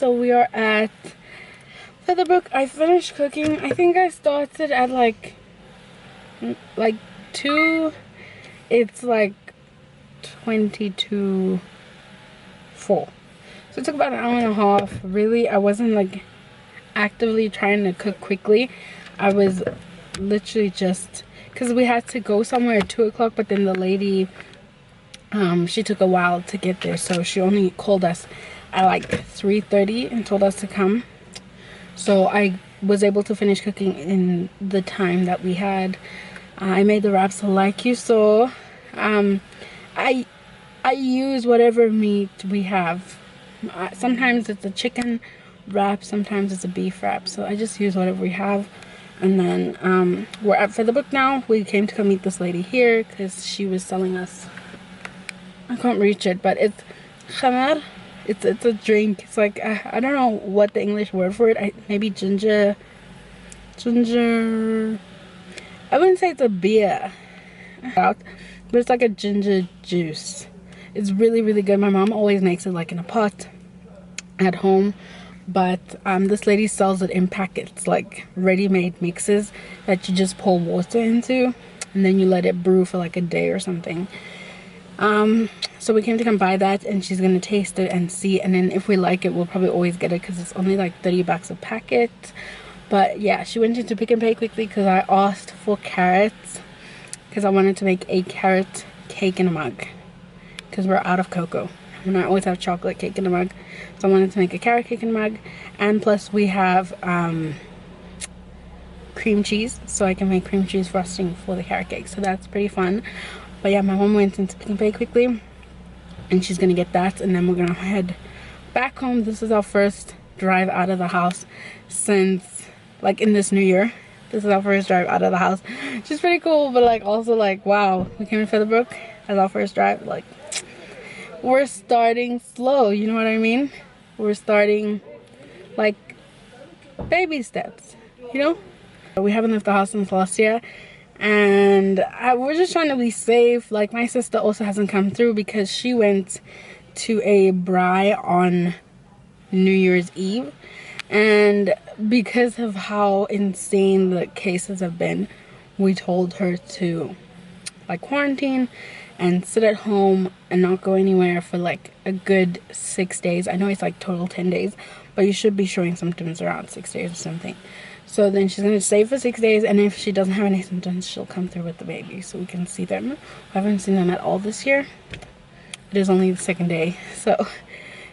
So we are at Featherbrook. I finished cooking. I think I started at like 2. It's like 22:04. So it took about an hour and a half. Really, I wasn't like actively trying to cook quickly. I was literally just, because we had to go somewhere at 2 o'clock, but then the lady, she took a while to get there, so she only called us at like 3:30 and told us to come. So I was able to finish cooking in the time that we had. I made the wraps like you saw. I use whatever meat we have. Sometimes it's a chicken wrap, sometimes it's a beef wrap, so I just use whatever we have. And then we're at Featherbrook now. We came to come meet this lady here because she was selling us, I can't reach it, but it's khamar. It's a drink. It's like I don't know what the English word for it. Maybe ginger. I wouldn't say it's a beer, but it's like a ginger juice. It's really, really good. My mom always makes it like in a pot at home, but this lady sells it in packets, like ready-made mixes that you just pour water into and then you let it brew for like a day or something. So we came to come buy that, and she's gonna taste it and see, and then if we like it we'll probably always get it because it's only like 30 bucks a packet. But yeah, she went into Pick and Pay quickly because I asked for carrots because I wanted to make a carrot cake in a mug because we're out of cocoa and I always have chocolate cake in a mug, so I wanted to make a carrot cake in a mug. And plus we have cream cheese, so I can make cream cheese frosting for the carrot cake, so that's pretty fun. But yeah, my mom went into Pick and Pay quickly and she's gonna get that, and then we're gonna head back home. This is our first drive out of the house since like in this new year. This is our first drive out of the house, which is pretty cool, but like also like wow, we came to Featherbrook as our first drive. Like we're starting slow, you know what I mean? We're starting like baby steps, you know? We haven't left the house since last year, and we're just trying to be safe. Like my sister also hasn't come through because she went to a braai on New Year's Eve, and because of how insane the cases have been, we told her to like quarantine and sit at home and not go anywhere for like a good 6 days. I know it's like total 10 days, but you should be showing symptoms around 6 days or something. So then she's gonna stay for 6 days, and if she doesn't have any symptoms, she'll come through with the baby so we can see them. I haven't seen them at all this year. It is only the 2nd day, so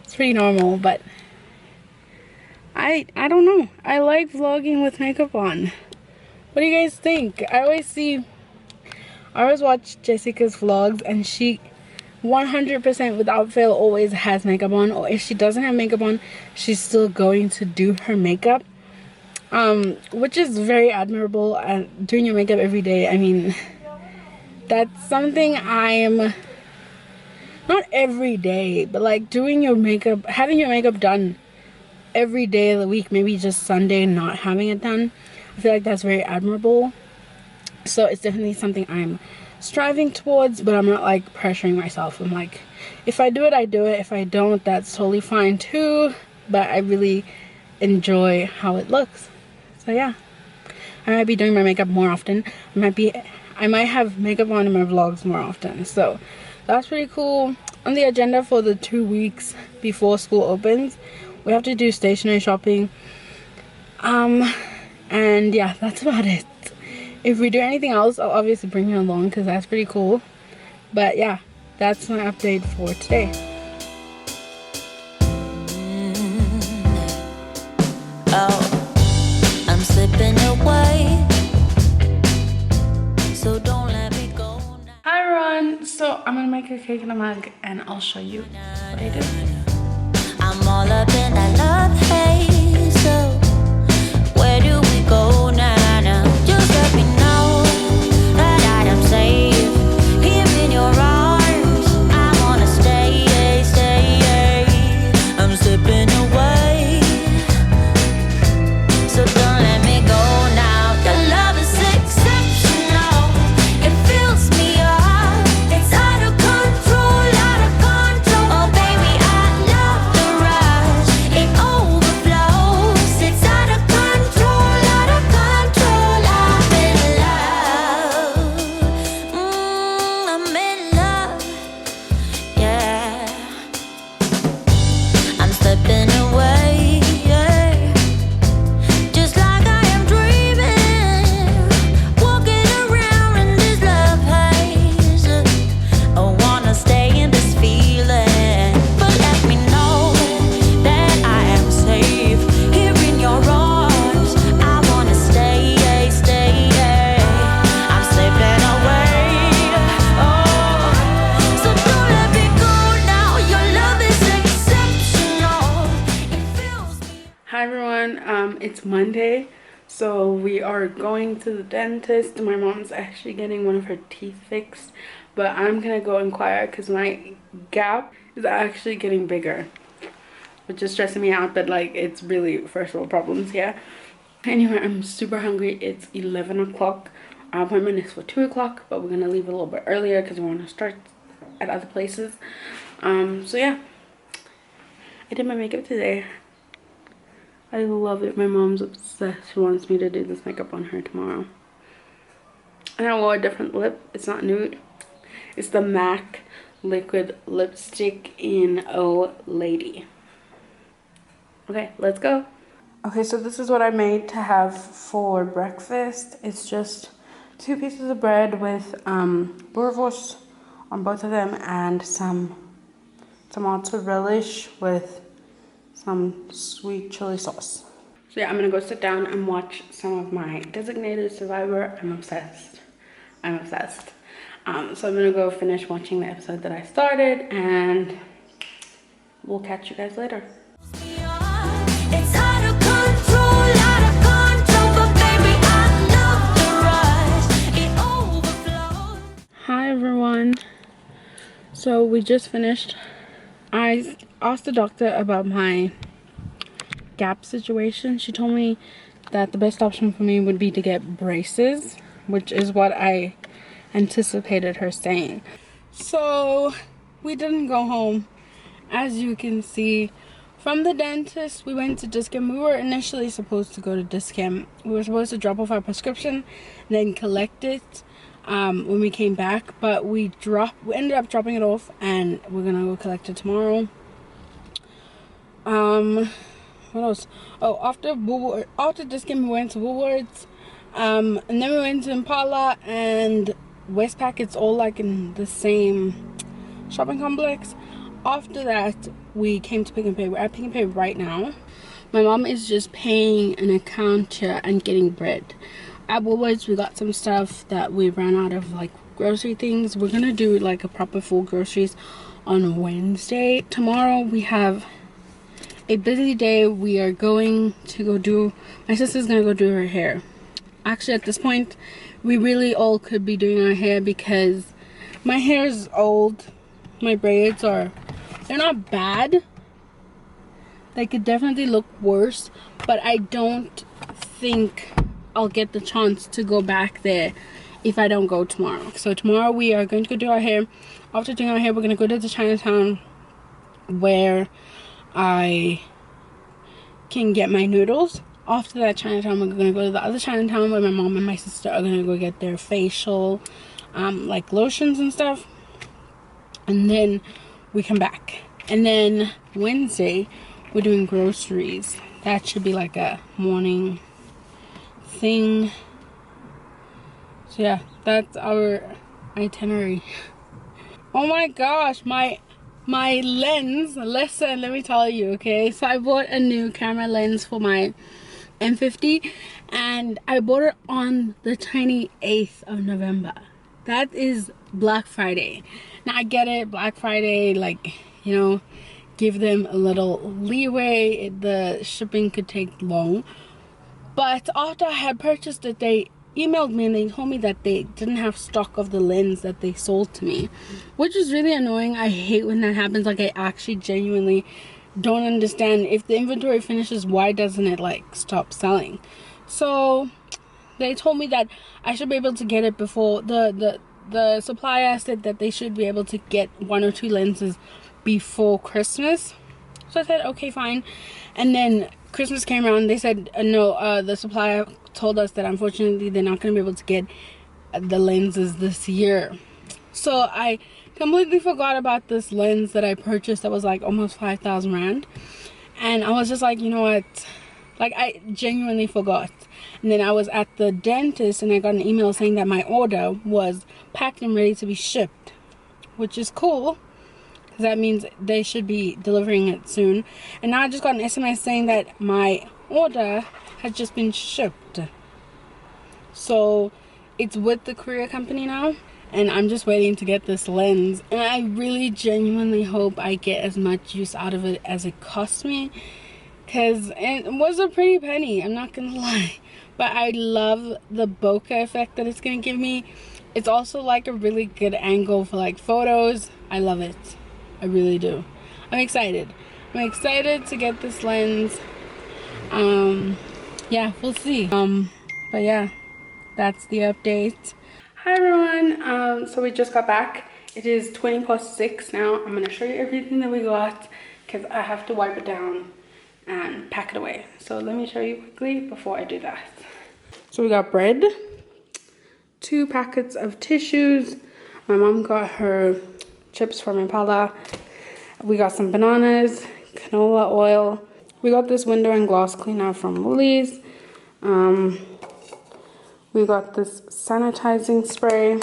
it's pretty normal. But I don't know, I like vlogging with makeup on. What do you guys think? I always watch Jessica's vlogs, and she 100% without fail always has makeup on, or if she doesn't have makeup on, she's still going to do her makeup, which is very admirable. Doing your makeup every day, I mean, that's something I'm not every day, but like doing your makeup, having your makeup done every day of the week, maybe just Sunday not having it done, I feel like that's very admirable. So it's definitely something I'm striving towards, but I'm not like pressuring myself. I'm like, if I do it, I do it. If I don't, that's totally fine too, but I really enjoy how it looks. So yeah, I might be doing my makeup more often. I might have makeup on in my vlogs more often, so that's pretty cool. On the agenda for the 2 weeks before school opens, we have to do stationery shopping, and yeah, that's about it. If we do anything else, I'll obviously bring you along because that's pretty cool. But yeah, that's my update for today. Oh, I'm slipping away, so don't let me go now. Hi everyone, so I'm gonna make a cake in a mug and I'll show you what I do. I'm all up in that love haze, so where do we go now? Just let me know that I am safe here in your arms. I wanna stay. I'm slipping away, so don't let me go now. Your love is exceptional, it fills me up, it's out of control. Oh baby, I love the rush, it always It's Monday, so we are going to the dentist. My mom's actually getting one of her teeth fixed, but I'm gonna go inquire because my gap is actually getting bigger, which is stressing me out, but like it's really first world problems here. Anyway, I'm super hungry. It's 11 o'clock. Our appointment is for 2 o'clock, but we're gonna leave a little bit earlier because we want to start at other places. So yeah, I did my makeup today. I love it. My mom's obsessed. She wants me to do this makeup on her tomorrow. And I wore a different lip. It's not nude. It's the MAC liquid lipstick in Oh Lady. Okay, let's go. Okay, so this is what I made to have for breakfast. It's just 2 pieces of bread with boerewors on both of them and some tomato relish with some sweet chili sauce. So yeah, I'm gonna go sit down and watch some of my Designated Survivor. I'm obsessed. I'm obsessed. So I'm gonna go finish watching the episode that I started, and we'll catch you guys later. It's out of control, but baby, I love the rush. It overflows. Hi everyone. So we just finished. I asked the doctor about my gap situation. She told me that the best option for me would be to get braces, which is what I anticipated her saying. So we didn't go home. As you can see from the dentist, we went to Discam. We were initially supposed to go to Discam. We were supposed to drop off our prescription, then collect it when we came back, but we ended up dropping it off, and we're gonna go collect it tomorrow. What else? Oh, after Discam we went to Woolworths, and then we went to Impala and Westpac. It's all like in the same shopping complex. After that, we came to Pick n Pay. We're at Pick n Pay right now. My mom is just paying an account here and getting bread. At Woolworths, we got some stuff that we ran out of, like grocery things. We're gonna do like a proper full groceries on Wednesday. Tomorrow we have a busy day. We are going to go do, my sister's gonna go do her hair. Actually, at this point, we really all could be doing our hair because my hair is old. My braids they're not bad. They could definitely look worse, but I don't think I'll get the chance to go back there if I don't go tomorrow. So tomorrow we are going to go do our hair. After doing our hair, we're gonna go to the Chinatown where I can get my noodles. After that Chinatown, we're gonna go to the other Chinatown where my mom and my sister are gonna go get their facial like lotions and stuff, and then we come back. And then Wednesday we're doing groceries. That should be like a morning thing. So yeah, that's our itinerary. Oh my gosh, my lens, listen, let me tell you, okay? So I bought a new camera lens for my M50, and I bought it on the 28th of November. That is Black Friday. Now I get it, Black Friday, like, you know, give them a little leeway. The shipping could take long. But after I had purchased it, they emailed me and they told me that they didn't have stock of the lens that they sold to me, which is really annoying. I hate when that happens. Like, I actually genuinely don't understand. If the inventory finishes, why doesn't it like stop selling? So they told me that I should be able to get it before the supplier said that they should be able to get 1 or 2 lenses before Christmas. So I said okay, fine. And then Christmas came around, they said no, the supplier told us that unfortunately they're not going to be able to get the lenses this year. So I completely forgot about this lens that I purchased that was like almost 5,000 rand, and I was just like, you know what, like I genuinely forgot. And then I was at the dentist and I got an email saying that my order was packed and ready to be shipped, which is cool because that means they should be delivering it soon. And now I just got an SMS saying that my order has just been shipped, so it's with the courier company now, and I'm just waiting to get this lens. And I really genuinely hope I get as much use out of it as it cost me, because it was a pretty penny, I'm not gonna lie. But I love the bokeh effect that it's gonna give me. It's also like a really good angle for like photos. I love it. I really do. I'm excited. I'm excited to get this lens. Yeah, we'll see. But yeah, that's the update. Hi everyone. So we just got back. It is 6:20 now. I'm gonna show you everything that we got because I have to wipe it down and pack it away. So let me show you quickly before I do that. So we got bread, 2 packets of tissues. My mom got her chips from Impala. We got some bananas, canola oil. We got this window and glass cleaner from Woolies. We got this sanitizing spray.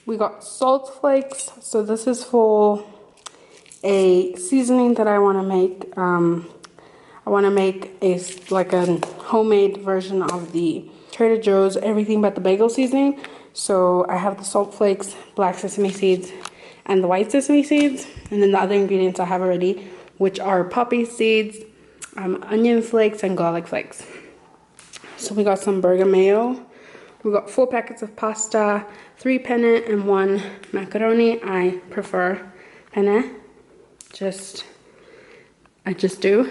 We got salt flakes. So this is for a seasoning that I want to make. I want to make a homemade version of the Trader Joe's everything but the bagel seasoning. So I have the salt flakes, black sesame seeds, and the white sesame seeds. And then the other ingredients I have already, which are poppy seeds, onion flakes, and garlic flakes. So we got some burger mayo. We got 4 packets of pasta, 3 penne, and 1 macaroni. I prefer penne. I just do.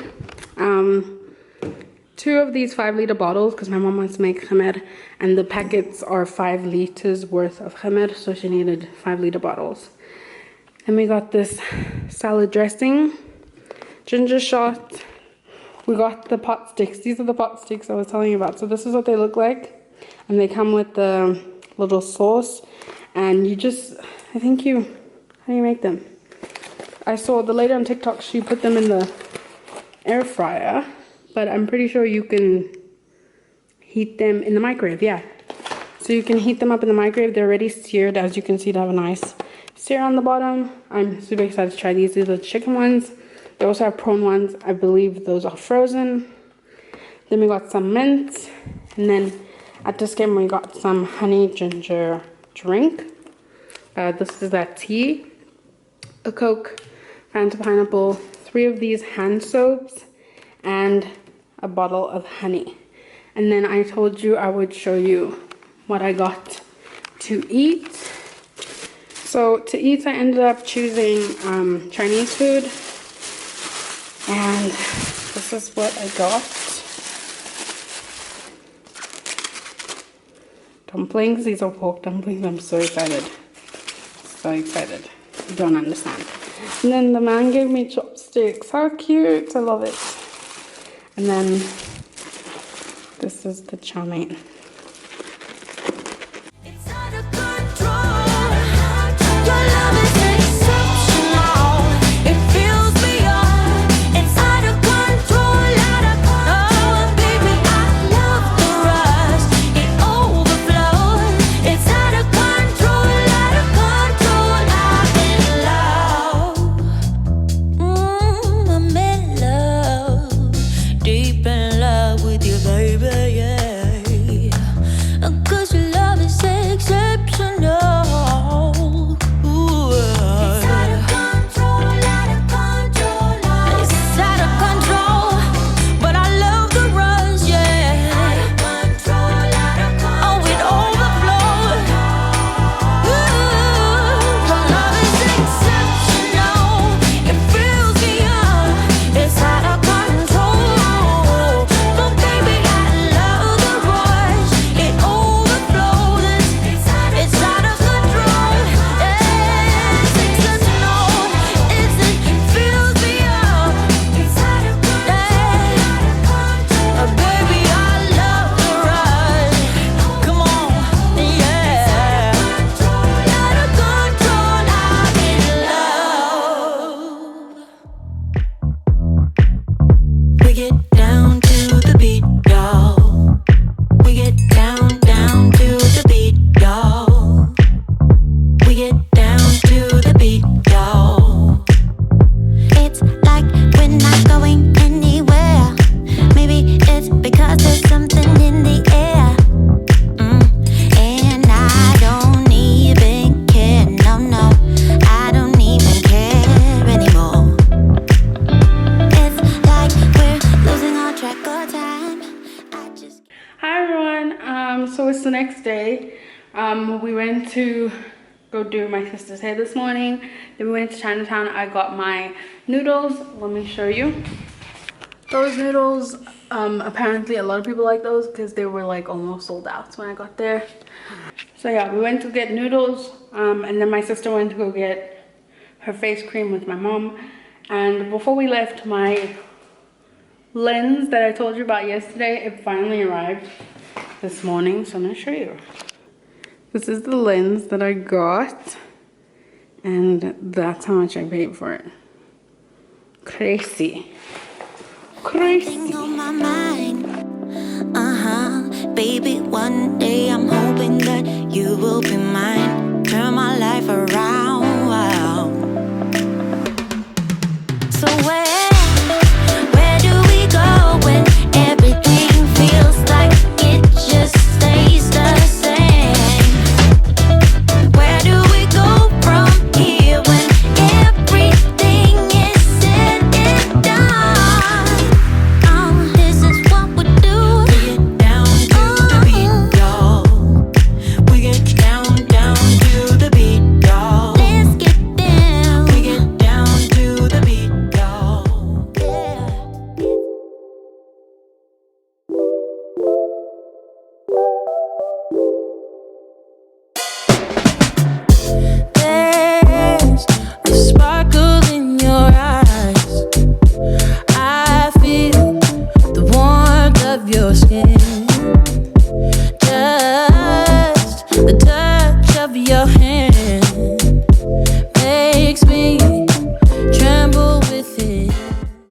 2 of these 5-liter bottles because my mom wants to make khamer, and the packets are 5 liters worth of khamer, so she needed 5-liter bottles. Then we got this salad dressing, ginger shot. We got the pot sticks. These are the pot sticks I was telling you about. So this is what they look like, and they come with the little sauce, and you just, how do you make them? I saw the lady on TikTok, she put them in the air fryer, but I'm pretty sure you can heat them in the microwave. Yeah, so you can heat them up in the microwave. They're already seared, as you can see. They have a nice sear on the bottom. I'm super excited to try these. These are the chicken ones. They also have prawn ones. I believe those are frozen. Then we got some mint, and then at this game we got some honey ginger drink. This is that tea, a Coke, Fanta pineapple, 3 of these hand soaps, and a bottle of honey. And then I told you I would show you what I got to eat. So to eat, I ended up choosing Chinese food, and this is what I got. Dumplings. These are pork dumplings. I'm so excited. So excited. You don't understand. And then the man gave me chopsticks. How cute. I love it. And then this is the chow mein. It's out of control. Your love is exceptional. It fills me up. It's out of control. Oh, baby, I love the rush. It overflows. It's out of control. I'm in love. Deep in love with you, baby, yeah. We went to go do my sister's hair this morning. Then we went to Chinatown. I got my noodles. Let me show you. Those noodles, apparently a lot of people like those because they were like almost sold out when I got there. So yeah, we went to get noodles, and then my sister went to go get her face cream with my mom. And before we left, my lens that I told you about yesterday, it finally arrived this morning. So I'm gonna show you. This is the lens that I got, and that's how much I paid for it. Crazy. Crazy. On my mind. Baby, one day I'm hoping that you will be mine.